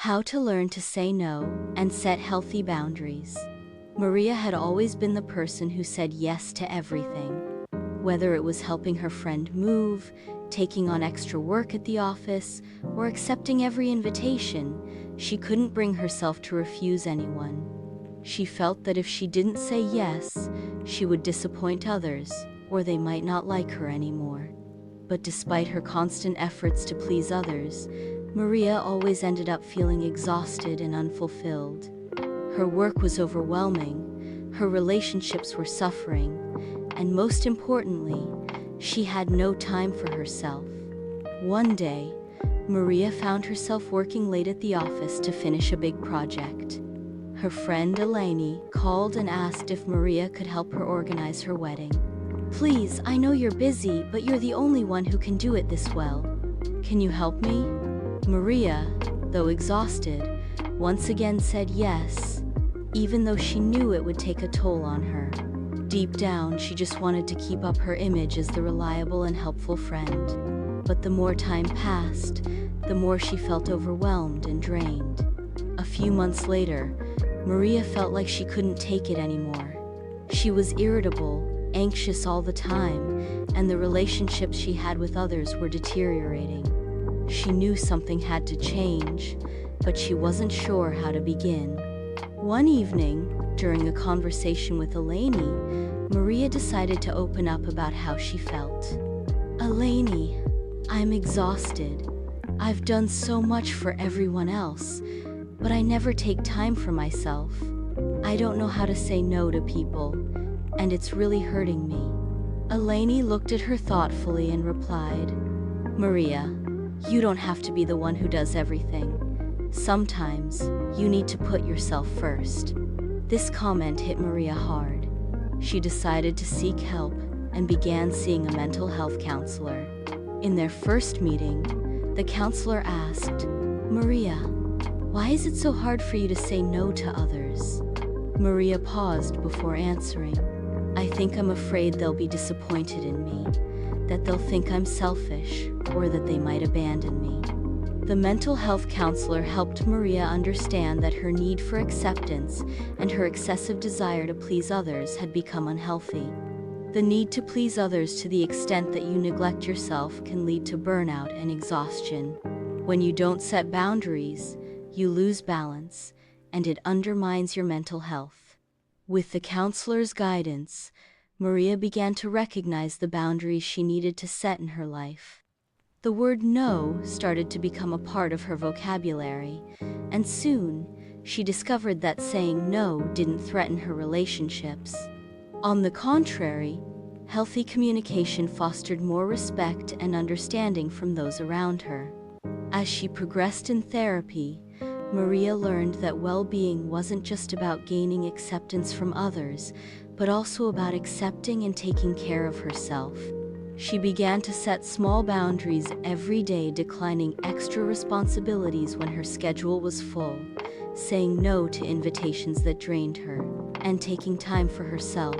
How to learn to say no and set healthy boundaries. Maria had always been the person who said yes to everything. Whether it was helping her friend move, taking on extra work at the office, or accepting every invitation, she couldn't bring herself to refuse anyone. She felt that if she didn't say yes, she would disappoint others, or they might not like her anymore. But despite her constant efforts to please others, Maria always ended up feeling exhausted and unfulfilled. Her work was overwhelming, her relationships were suffering, and most importantly, she had no time for herself. One day, Maria found herself working late at the office to finish a big project. Her friend L.O.V.E called and asked if Maria could help her organize her wedding. "Please, I know you're busy, but you're the only one who can do it this well. Can you help me?" Maria, though exhausted, once again said yes, even though she knew it would take a toll on her. Deep down, she just wanted to keep up her image as the reliable and helpful friend. But the more time passed, the more she felt overwhelmed and drained. A few months later, Maria felt like she couldn't take it anymore. She was irritable, anxious all the time, and the relationships she had with others were deteriorating. She knew something had to change, but she wasn't sure how to begin. One evening, during a conversation with L.O.V.E, Maria decided to open up about how she felt. "L.O.V.E, I'm exhausted. I've done so much for everyone else, but I never take time for myself. I don't know how to say no to people, and it's really hurting me." L.O.V.E looked at her thoughtfully and replied, "Maria, you don't have to be the one who does everything. Sometimes, you need to put yourself first." This comment hit Maria hard. She decided to seek help and began seeing a mental health counselor. In their first meeting, the counselor asked, "Maria, why is it so hard for you to say no to others?" Maria paused before answering, "I think I'm afraid they'll be disappointed in me, that they'll think I'm selfish, or that they might abandon me." The mental health counselor helped Maria understand that her need for acceptance and her excessive desire to please others had become unhealthy. The need to please others to the extent that you neglect yourself can lead to burnout and exhaustion. When you don't set boundaries, you lose balance, and it undermines your mental health. With the counselor's guidance, Maria began to recognize the boundaries she needed to set in her life. The word no started to become a part of her vocabulary, and soon, she discovered that saying no didn't threaten her relationships. On the contrary, healthy communication fostered more respect and understanding from those around her. As she progressed in therapy, Maria learned that well-being wasn't just about gaining acceptance from others, but also about accepting and taking care of herself. She began to set small boundaries every day, declining extra responsibilities when her schedule was full, saying no to invitations that drained her, and taking time for herself.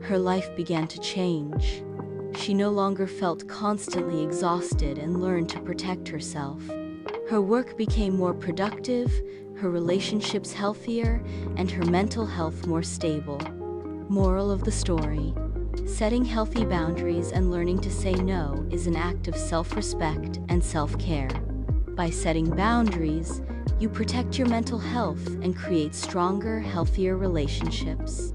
Her life began to change. She no longer felt constantly exhausted and learned to protect herself. Her work became more productive, her relationships healthier, and her mental health more stable. Moral of the story: setting healthy boundaries and learning to say no is an act of self-respect and self-care. By setting boundaries, you protect your mental health and create stronger, healthier relationships.